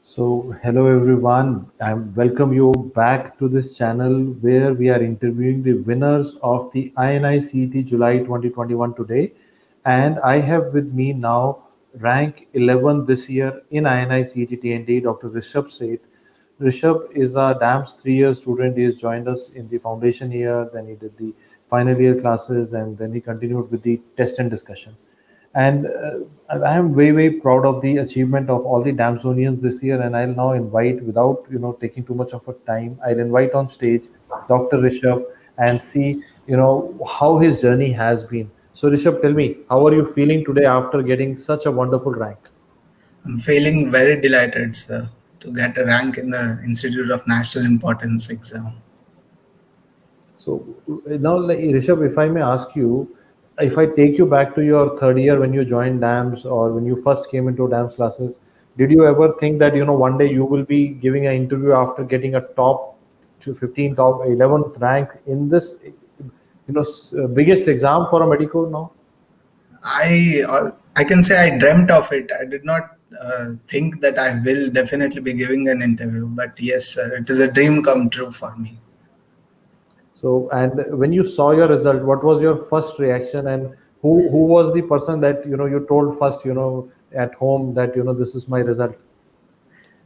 So, hello everyone. I welcome you back to this channel where we are interviewing the winners of the INI CET July 2021 today. And I have with me now rank 11 this year in INI CET TND, Dr. Rishabh Seth. Rishabh is a DAMS 3 year student. He has joined us in the foundation year, then he did the final year classes, and then he continued with the test and discussion. And I am very, very proud of the achievement of all the Damsonians this year. And I'll now invite, without taking too much of a time, I'll invite on stage Dr. Rishabh and see how his journey has been. So Rishabh, tell me, how are you feeling today after getting such a wonderful rank? I'm feeling very delighted, sir, to get a rank in the Institute of National Importance exam. So now, like, Rishabh, if I may ask you, if I take you back to your third year when you joined DAMS or when you first came into DAMS classes, did you ever think that one day you will be giving an interview after getting a top 15, top 11th rank in this biggest exam for a medical now? I can say I dreamt of it. I did not think that I will definitely be giving an interview, but yes, sir, it is a dream come true for me. So, and when you saw your result, what was your first reaction, and who was the person that you told first, at home that this is my result?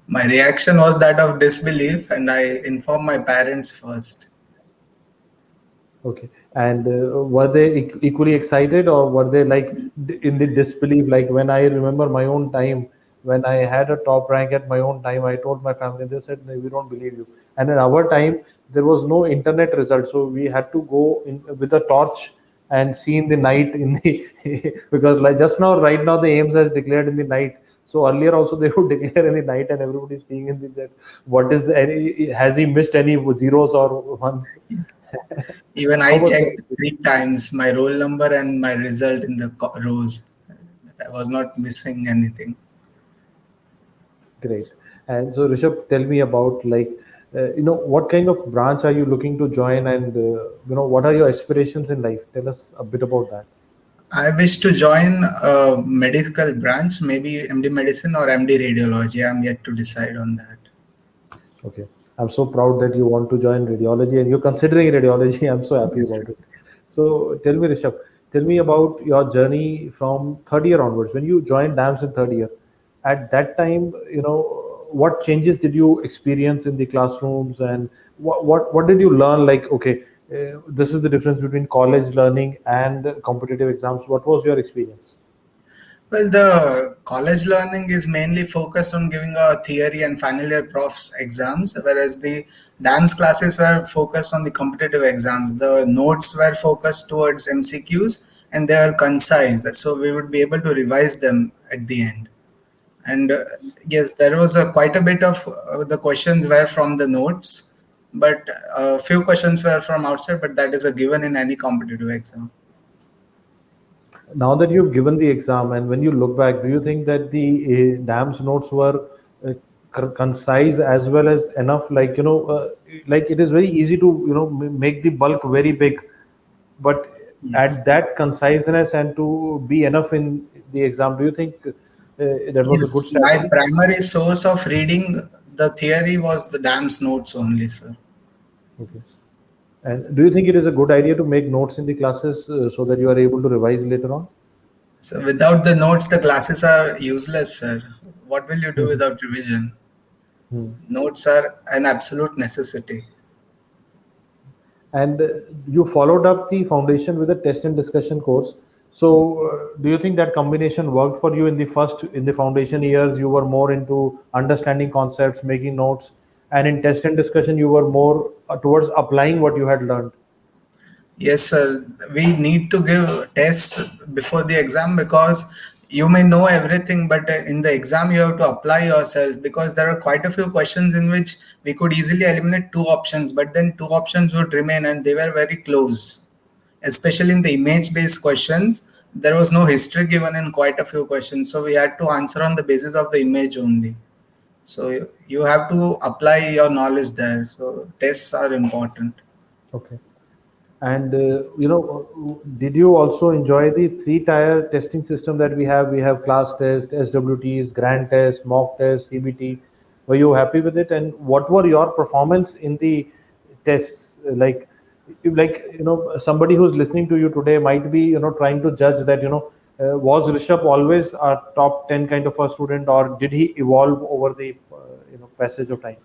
My reaction was that of disbelief, and I informed my parents first. Okay. And were they equally excited, or were they like in the disbelief? Like when I remember my own time, when I had a top rank at my own time, I told my family, they said, "No, we don't believe you." And in our time, there was no internet result. So we had to go in with a torch and see in the night in the because like just now, right now, the AIMS has declared in the night. So earlier also they would declare in the night, and everybody's seeing in the that what is the, any, has he missed any zeros or ones? Even How I was checked that? 3 times my roll number and my result in the rows. I was not missing anything. Great. And so, Rishabh, tell me about like, what kind of branch are you looking to join, and what are your aspirations in life? Tell us a bit about that. I wish to join a medical branch, maybe MD medicine or MD radiology. I'm yet to decide on that. Okay. I'm so proud that you want to join radiology and you're considering radiology. I'm so happy Yes. about it. So, tell me, Rishabh, tell me about your journey from third year onwards. When you joined DAMS in third year, at that time, what changes did you experience in the classrooms, and what did you learn? Like, okay, this is the difference between college learning and competitive exams. What was your experience? Well, the college learning is mainly focused on giving a theory and final year profs exams, whereas the dance classes were focused on the competitive exams. The notes were focused towards MCQs and they are concise, so we would be able to revise them at the end. And yes, there was quite a bit of the questions were from the notes, but a few questions were from outside, but that is a given in any competitive exam. Now that you've given the exam, and when you look back, do you think that the DAMS notes were concise as well as enough? Like, like it is very easy to, make the bulk very big, but Yes. at that conciseness and to be enough in the exam, do you think that was a good Yes, my strategy? primary source of reading the theory was the DAMS notes only, sir. Okay. And do you think it is a good idea to make notes in the classes so that you are able to revise later on? So without the notes, the classes are useless, sir. What will you do without revision? Hmm. Notes are an absolute necessity. And you followed up the foundation with a test and discussion course. So do you think that combination worked for you in the first, in the foundation years? You were more into understanding concepts, making notes, and in test and discussion you were more towards applying what you had learned. Yes, sir. We need to give tests before the exam because you may know everything, but in the exam you have to apply yourself because there are quite a few questions in which we could easily eliminate two options, but then two options would remain and they were very close. Especially in the image-based questions, there was no history given in quite a few questions, so we had to answer on the basis of the image only. So you have to apply your knowledge there. So tests are important. Okay. And did you also enjoy the three-tier testing system that we have? We have class test, SWTs, grand test, mock test, CBT. Were you happy with it? And what were your performance in the tests? Somebody who's listening to you today might be, trying to judge that, was Rishabh always a top 10 kind of a student, or did he evolve over the, passage of time?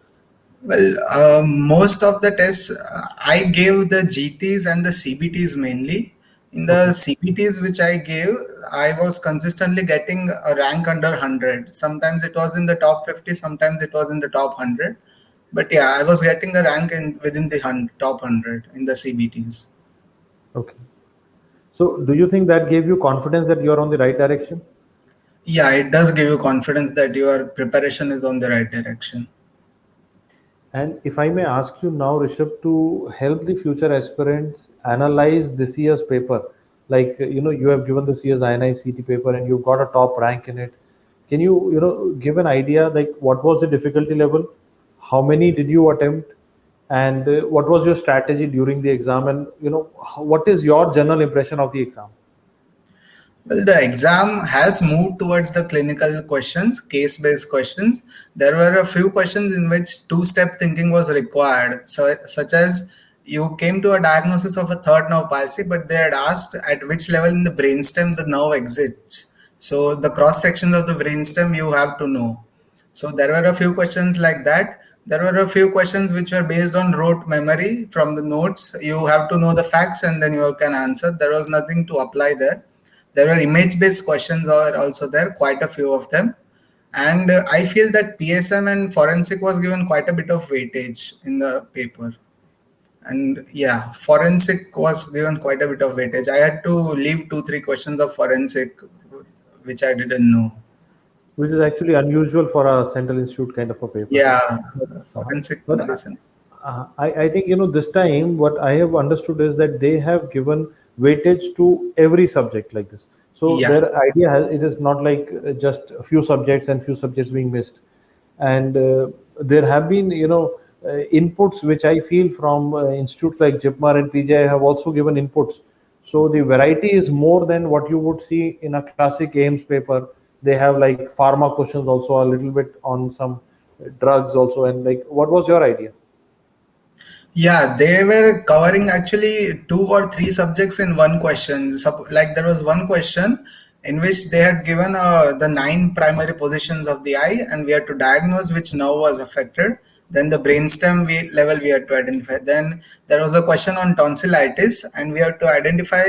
Well, most of the tests I gave the GTs and the CBTs mainly. In the Okay. CBTs which I gave, I was consistently getting a rank under 100. Sometimes it was in the top 50, sometimes it was in the top 100. But yeah, I was getting a rank in within the top 100 in the CBTs. Okay. So do you think that gave you confidence that you're on the right direction? Yeah, it does give you confidence that your preparation is on the right direction. And if I may ask you now, Rishabh, to help the future aspirants analyze this year's paper, like you have given this year's INI-CT paper and you've got a top rank in it. Can you give an idea like what was the difficulty level, how many did you attempt, and what was your strategy during the exam, and what is your general impression of the exam? Well, the exam has moved towards the clinical questions, case based questions. There were a few questions in which two-step thinking was required, so, such as you came to a diagnosis of a third nerve palsy, but they had asked at which level in the brainstem the nerve exits. So, the cross sections of the brainstem you have to know. So there were a few questions like that. There were a few questions which were based on rote memory from the notes. You have to know the facts and then you can answer. There was nothing to apply there. There were image-based questions are also there, quite a few of them. And I feel that PSM and forensic was given quite a bit of weightage in the paper. And yeah, forensic was given quite a bit of weightage. I had to leave two, three questions of forensic, which I didn't know. Which is actually unusual for a Central Institute kind of a paper. Yeah, But, forensic but medicine. I think this time what I have understood is that they have given weightage to every subject like this. So Yeah. their idea has, it is not like just a few subjects and few subjects being missed. And there have been inputs which I feel from institutes like JIPMAR and PGI have also given inputs. So the variety is more than what you would see in a classic AIMS paper. They have like pharma questions also, a little bit on some drugs also. And like, what was your idea? Yeah, they were covering actually two or three subjects in one question. Like there was one question in which they had given the nine primary positions of the eye, and we had to diagnose which nerve was affected. Then the brainstem level we had to identify. Then there was a question on tonsillitis, and we had to identify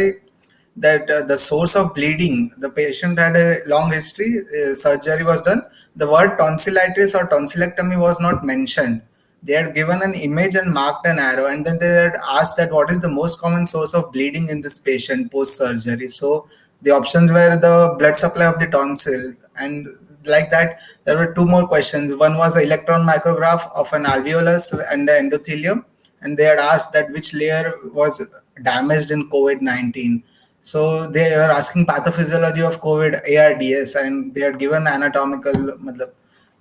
that the source of bleeding. The patient had a long history. Surgery was done. The word tonsillitis or tonsillectomy was not mentioned. They had given an image and marked an arrow, and then they had asked that what is the most common source of bleeding in this patient post surgery. So the options were the blood supply of the tonsil, and like that there were two more questions. One was an electron micrograph of an alveolus and the endothelium, and they had asked that which layer was damaged in COVID-19. So they were asking pathophysiology of COVID ARDS, and they had given anatomical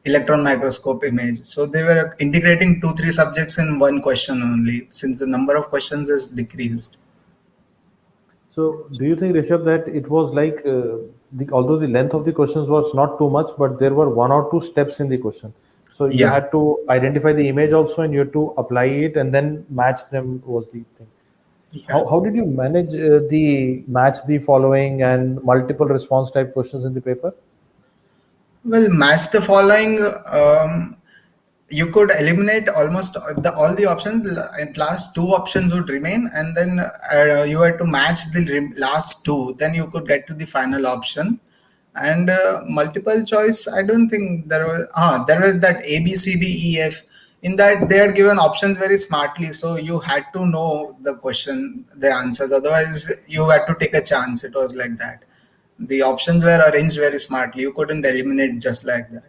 electron microscope image. So they were integrating two, three subjects in one question only, since the number of questions is decreased. So, do you think, Rishabh, that it was like although the length of the questions was not too much, but there were one or two steps in the question. So you Yeah. had to identify the image also, and you had to apply it, and then match them was the thing. Yeah. How did you manage the match the following and multiple response type questions in the paper? Well, match the following. You could eliminate almost all the options. At last, two options would remain, and then you had to match the last two. Then you could get to the final option. And multiple choice, I don't think there was. There was that A B C D E F. In that, they had given options very smartly, so you had to know the question, the answers. Otherwise, you had to take a chance. It was like that. The options were arranged very smartly. You couldn't eliminate just like that.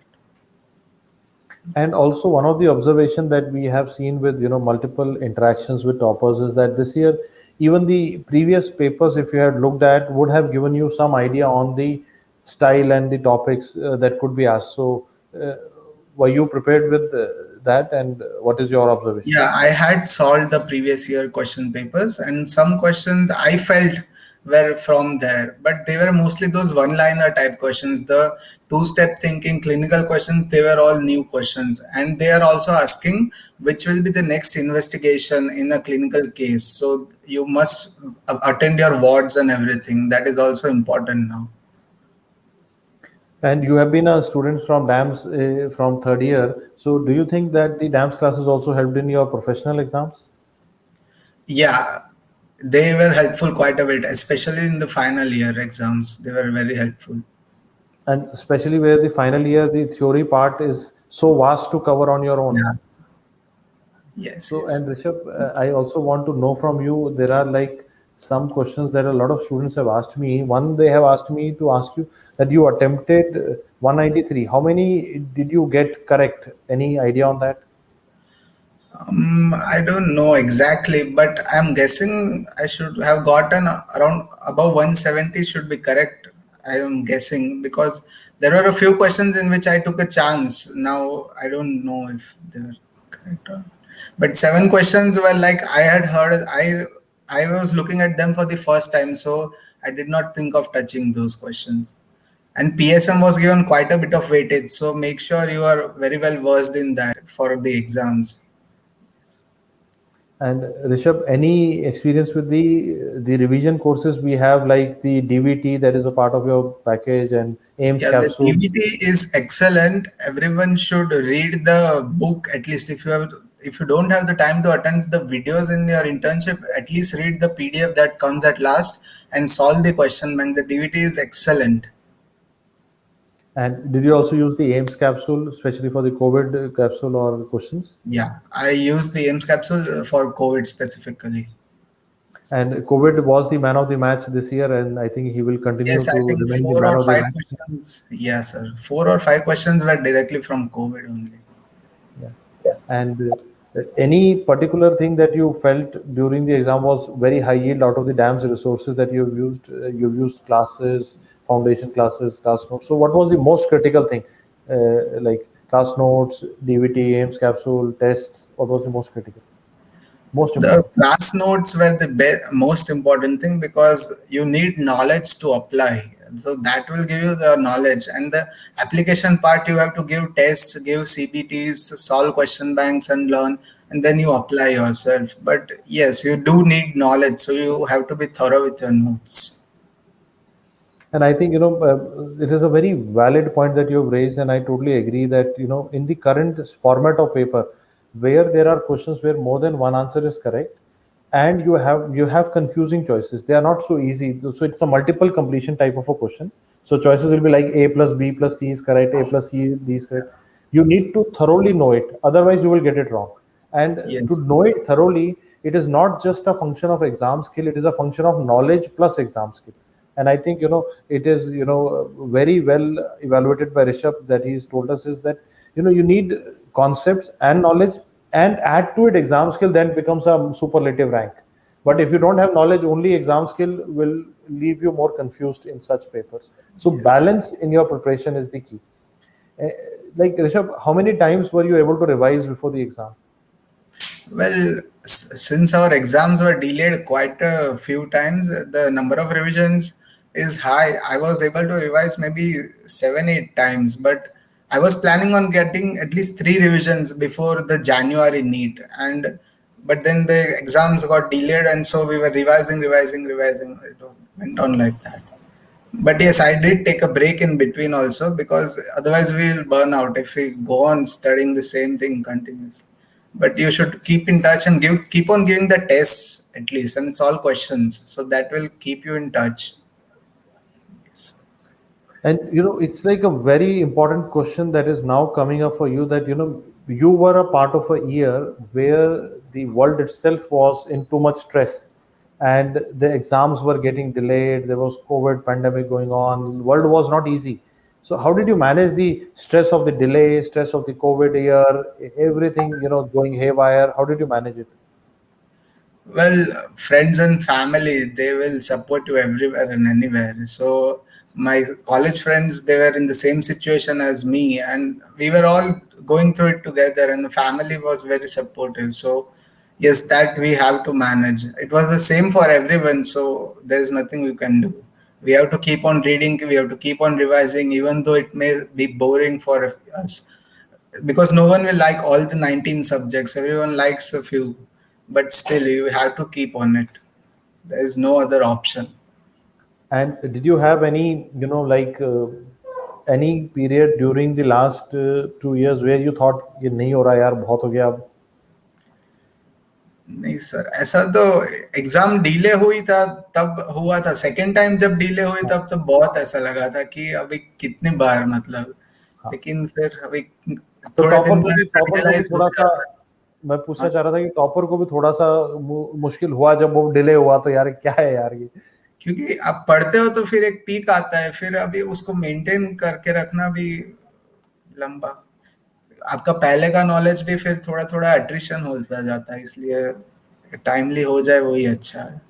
And also one of the observation that we have seen with multiple interactions with toppers is that this year even the previous papers, if you had looked at, would have given you some idea on the style and the topics that could be asked. So uh, were you prepared with that, and what is your observation? Yeah, I had solved the previous year question papers, and some questions I felt were from there, but they were mostly those one liner type questions. The two-step thinking clinical questions, they were all new questions, and they are also asking which will be the next investigation in a clinical case. So you must attend your wards and everything. That is also important now. And you have been a student from DAMS from third year. So do you think that the DAMS classes also helped in your professional exams? Yeah, they were helpful quite a bit, especially in the final year exams. They were very helpful. And especially where the final year, the theory part is so vast to cover on your own. Yeah. Yes, So, yes. and Rishabh, I also want to know from you, there are like some questions that a lot of students have asked me. One, they have asked me to ask you that you attempted 193. How many did you get correct? Any idea on that? I don't know exactly, but I'm guessing I should have gotten around above 170 should be correct. I am guessing because there were a few questions in which I took a chance. Now I don't know if they were correct or not. But seven questions were like I had heard. I was looking at them for the first time, so I did not think of touching those questions. And PSM was given quite a bit of weightage, so make sure you are very well versed in that for the exams. And Rishabh, any experience with the revision courses we have, like the DVT that is a part of your package and AIMS Yeah, the capsule? DVD is excellent. Everyone should read the book at least if you don't have the time to attend the videos in your internship, at least read the PDF that comes at last and solve the question bank. The DVD is excellent. And did you also use the AIMS capsule, especially for the COVID capsule or questions? Yeah, I use the AIMS capsule for COVID specifically. And COVID was the man of the match this year, and I think he will continue Yes, I to think remain the four man or of the five match. questions. Yes, sir. Four or five questions were directly from COVID only. Yeah. And any particular thing that you felt during the exam was very high yield out of the DAM's resources that you've used? You've used classes, foundation classes, class notes. So, what was the most critical thing? Like class notes, DVT, AIMS capsule, tests. What was the most critical? Most The important. class notes were the most important thing because you need knowledge to apply. So that will give you the knowledge. And the application part, you have to give tests, give CBTs, solve question banks, and learn. And then you apply yourself. But yes, you do need knowledge. So you have to be thorough with your notes. And I think, it is a very valid point that you've raised, and I totally agree that, in the current format of paper, where there are questions where more than one answer is correct, and you have confusing choices. They are not so easy. So it's a multiple completion type of a question. So choices will be like A plus B plus C is correct, A plus C, D is correct. You need to thoroughly know it, otherwise you will get it wrong. And to Yes. know it thoroughly, it is not just a function of exam skill, it is a function of knowledge plus exam skill. And I think, it is, very well evaluated by Rishabh that he's told us is that, you need concepts and knowledge, and add to it exam skill, then becomes a superlative rank. But if you don't have knowledge, only exam skill will leave you more confused in such papers. So Yes. balance in your preparation is the key. Eh, like Rishabh, how many times were you able to revise before the exam? Well, since our exams were delayed quite a few times, the number of revisions is high. I was able to revise maybe 7, 8 times, but I was planning on getting at least three revisions before the January NEET. And but then the exams got delayed, and so we were revising. It went on like that. But yes, I did take a break in between also because otherwise we'll burn out if we go on studying the same thing continuously. But you should keep in touch and keep on giving the tests at least and solve questions. So that will keep you in touch. Yes. And it's like a very important question that is now coming up for you, that you were a part of a year where the world itself was in too much stress, and the exams were getting delayed. There was COVID pandemic going on. World was not easy. So how did you manage the stress of the delay, stress of the COVID year, everything going haywire? How did you manage it? Well, friends and family, they will support you everywhere and anywhere. So my college friends, they were in the same situation as me, and we were all going through it together, and the family was very supportive. So yes, that we have to manage. It was the same for everyone, so there is nothing we can do. We have to keep on reading, we have to keep on revising, even though it may be boring for us, because no one will like all the 19 subjects. Everyone likes a few, but still you have to keep on it. There is no other option. And did you have any, any period during the last 2 years where you thought ये नहीं हो रहा यार बहुत हो गया अब? नहीं सर, ऐसा तो एग्जाम डिले हुई था तब हुआ था। सेकेंड टाइम जब डिले हुई तब तो बहुत ऐसा लगा था कि अभी कितनी बार, मतलब। हाँ, लेकिन फिर अभी तो थोड़े दिन बाद ऐसा टॉपर को भी रियलाइज हो थोड़ा सा जाता है। मैं हाँ पूछना चाह सर, रहा था कि टॉपर को भी थोड़ा सा मुश्किल हुआ जब वो डिले हुआ तो यार क्या है यार ये? क्योंकि आप पढ़ते हो तो फिर एक पीक आता है, फिर अभी उसको मेंटेन करके रखना भी लंबा। आपका पहले का नॉलेज भी फिर थोड़ा थोड़ा अट्रिशन होता जाता है, इसलिए टाइमली हो जाए वही अच्छा है।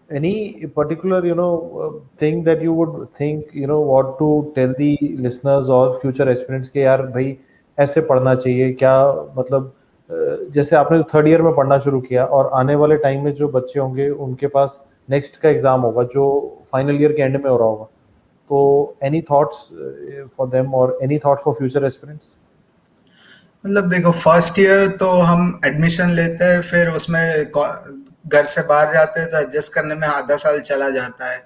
Any particular, thing that you would think, what to tell the listeners or future aspirants कि यार भाई ऐसे पढ़ना चाहिए क्या? मतलब जैसे आपने थर्ड ईयर में पढ़ना शुरू किया और आने वाले टाइम में जो बच्चे होंगे उनके पास नेक्स्ट का एग्जाम होगा जो फाइनल ईयर के एंड में हो रहा होगा, तो एनी थॉट्स फॉर देम और any thought for future aspirants? मतलब देखो, फर्स्ट ईयर तो हम एडमिशन लेते हैं, फिर उसमें घर से बाहर जाते हैं तो एडजस्ट करने में आधा साल चला जाता है।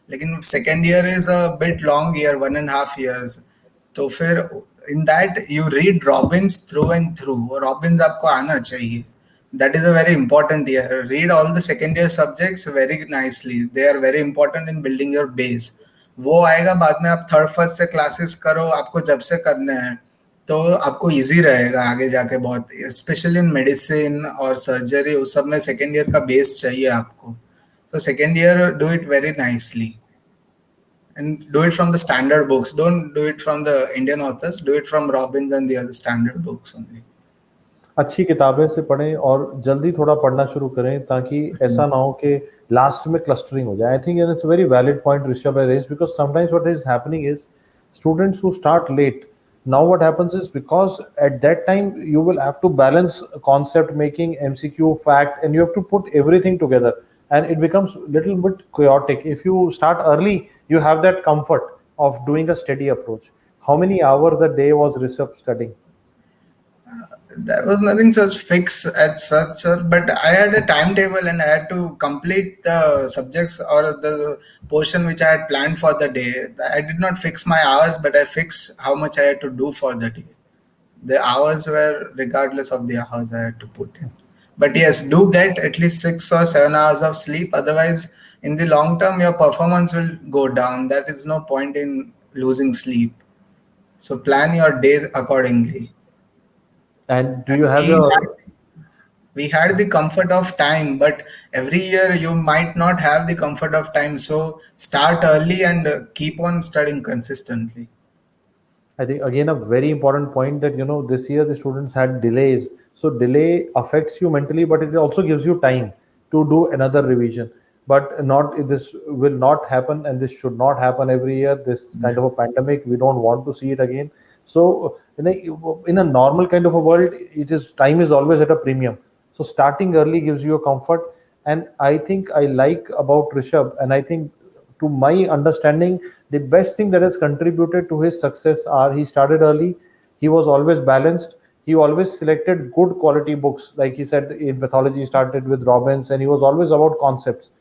लेकिन second year is a bit long year, 1.5 years। तो फिर in that you read Robbins through and through, और रॉबिन्स आपको आना चाहिए। That is a very important year. Read all the second year subjects very nicely, they are very important in building your base. वो आएगा बाद में, आप third first से क्लासेस करो, आपको जब से करने हैं तो आपको इजी रहेगा आगे जाके बहुत, स्पेशली इन मेडिसिन और सर्जरी, उस सब में सेकेंड ईयर का बेस चाहिए आपको। So second year do it very nicely and do it from the standard books. Don't do it from the Indian authors, do it from Robbins and the other standard books only. अच्छी किताबें से पढ़ें और जल्दी थोड़ा पढ़ना शुरू करें ताकि ऐसा ना हो कि लास्ट में क्लस्टरिंग हो जाए. I think it's a very valid point Rishabh has raised because sometimes what is happening is students who start late, now what happens is because at that time you will have to balance concept making, MCQ, fact, and you have to put everything together and it becomes little bit chaotic. If you start early you have that comfort of doing a steady approach. How many hours a day was Rishabh studying? There was nothing such fix at such, but I had a timetable and I had to complete the subjects or the portion which I had planned for the day. I did not fix my hours, but I fixed how much I had to do for the day. The hours were regardless of the hours I had to put in. But yes, do get at least 6 or 7 hours of sleep. Otherwise, in the long term, your performance will go down. That is no point in losing sleep. So plan your days accordingly. And do And you have your we had the comfort of time, but every year you might not have the comfort of time. So start early and keep on studying consistently. I think again a very important point that this year the students had delays. So delay affects you mentally, but it also gives you time to do another revision. But not this will not happen, and this should not happen every year. This kind of a pandemic, we don't want to see it again. So in a normal kind of a world, it is time is always at a premium. So starting early gives you a comfort, and I think I like about Rishabh, and I think to my understanding, the best thing that has contributed to his success are he started early, he was always balanced, he always selected good quality books. Like he said, in pathology, he started with Robbins, and he was always about concepts.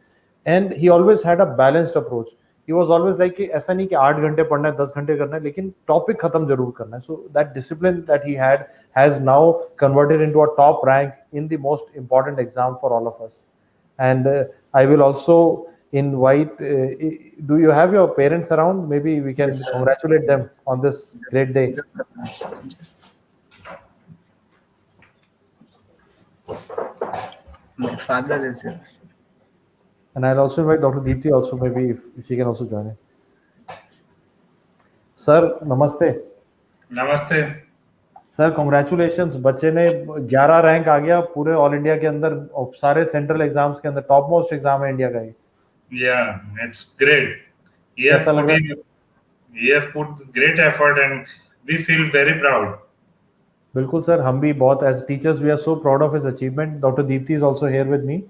And he always had a balanced approach. He was always like कि ऐसा नहीं कि 8 घंटे पढ़ना है 10 घंटे करना है लेकिन टॉपिक खत्म जरूर करना है. So that discipline that he had has now converted into a top rank in the most important exam for all of us. And I will also invite, do you have your parents around? Maybe we can Yes, sir. congratulate them on this great day. Just my father is here. And I'll also invite Dr. Deepthi also, maybe if she can also join in. Sir, namaste. नमस्ते। Sir congratulations, बच्चे ने 11 rank आ गया पूरे all India के अंदर और सारे central exams के अंदर टॉप मोस्ट एग्जाम है इंडिया का ये. Yeah, it's great. He कैसा have लग put रहा है? in, he have put great effort and we feel very proud. बिल्कुल सर, हम भी बहुत as teachers we are so proud of his achievement. Doctor Deepti is also here with me.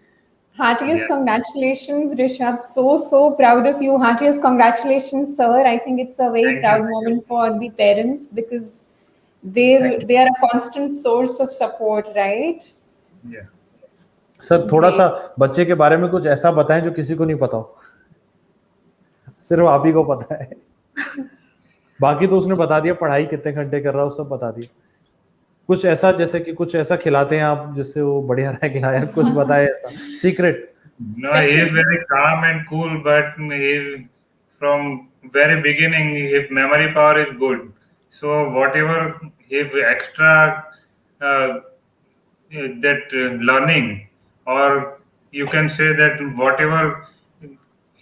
Heartiest Yeah. congratulations, Rishabh. So proud of you. Heartiest congratulations, sir. I think it's a very Thank proud you. moment for the parents because Thank they are a constant source of support, right? Yeah. Sir थोड़ा सा बच्चे के बारे में कुछ ऐसा बताएं जो किसी को नहीं पता हो. सिर्फ आप ही को पता है. बाकी तो उसने बता दिया, पढ़ाई कितने घंटे कर रहा है, सब बता दिया. कुछ ऐसा, जैसे कि कुछ ऐसा खिलाते हैं आप जिससे वो बढ़िया रैंक लाए, कुछ बताए ऐसा secret. No, he is very calm and cool, but he from very beginning his memory power is good. So whatever his extra that learning, or you can say that whatever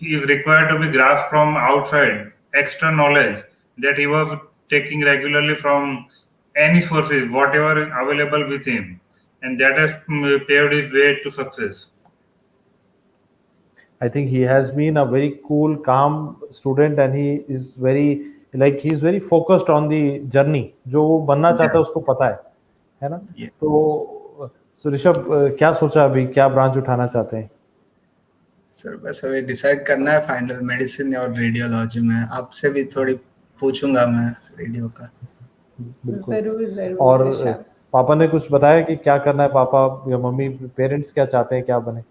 he is required to be grasped from outside, extra knowledge that he was taking regularly from any sources, whatever is available with him, and that has paved his way to success. I think he has been a very cool, calm student, and he is very focused on the journey. जो वो बनना चाहता है उसको पता है ना? Yes. तो ऋषभ, क्या सोचा अभी, क्या ब्रांच उठाना चाहते हैं? सर बस अभी डिसाइड करना है फाइनल, मेडिसिन और रेडियोलॉजी में. आपसे भी थोड़ी पूछूंगा मैं रेडियो का. बिल्कुल. जरूर और ऋषभ. पापा ने कुछ बताया कि क्या करना है? पापा या मम्मी, पेरेंट्स क्या चाहते हैं, क्या बने?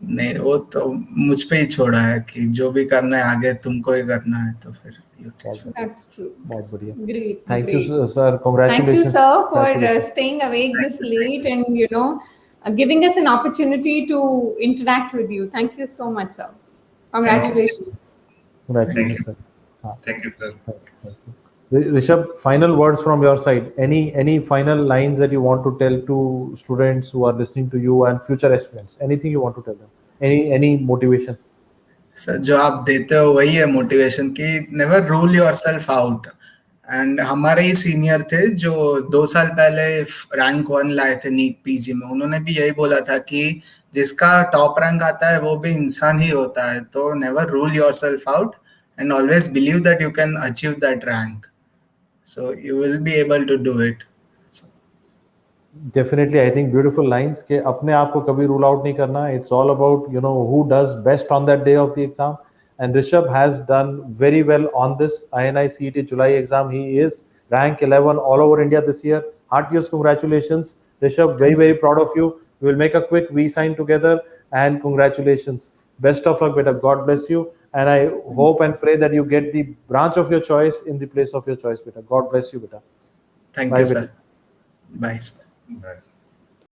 नहीं, वो तो मुझ पे ही छोड़ा है कि जो भी करना है आगे तुमको ही करना है, तो फिर That's true. बहुत बढ़िया. Great. Thank great. you sir, Thank congratulations. you, sir, for Congratulations. staying awake this late and giving us an opportunity to interact with you. Thank you so much, sir. Congratulations. Congratulations, Thank sir. Thank you, sir. Thank you. Rishabh, final words from your side. Any final lines that you want to tell to students who are listening to you and future aspirants? Anything you want to tell them? Any motivation? Sir जो आप देते हो वही है motivation, कि never rule yourself out. And हमारे ही senior थे जो 2 साल पहले रैंक 1 लाए थे नीट पीजी में, उन्होंने भी यही बोला था कि जिसका टॉप रैंक आता है वो भी इंसान ही होता है. तो never rule yourself out and always believe that you can achieve that rank, so you will be able to do it. Definitely, I think beautiful lines. के अपने आप को कभी rule out नहीं करना. It's all about who does best on that day of the exam. And Rishabh has done very well on this INI CET July exam. He is rank 11 all over India this year. Heartiest congratulations, Rishabh. Very proud of you. We will make a quick V sign together, and congratulations. Best of luck, beta. God bless you. And I hope and pray that you get the branch of your choice in the place of your choice, beta. God bless you, beta. Thank Bye, you, beta. sir. Bye, sir. Bye.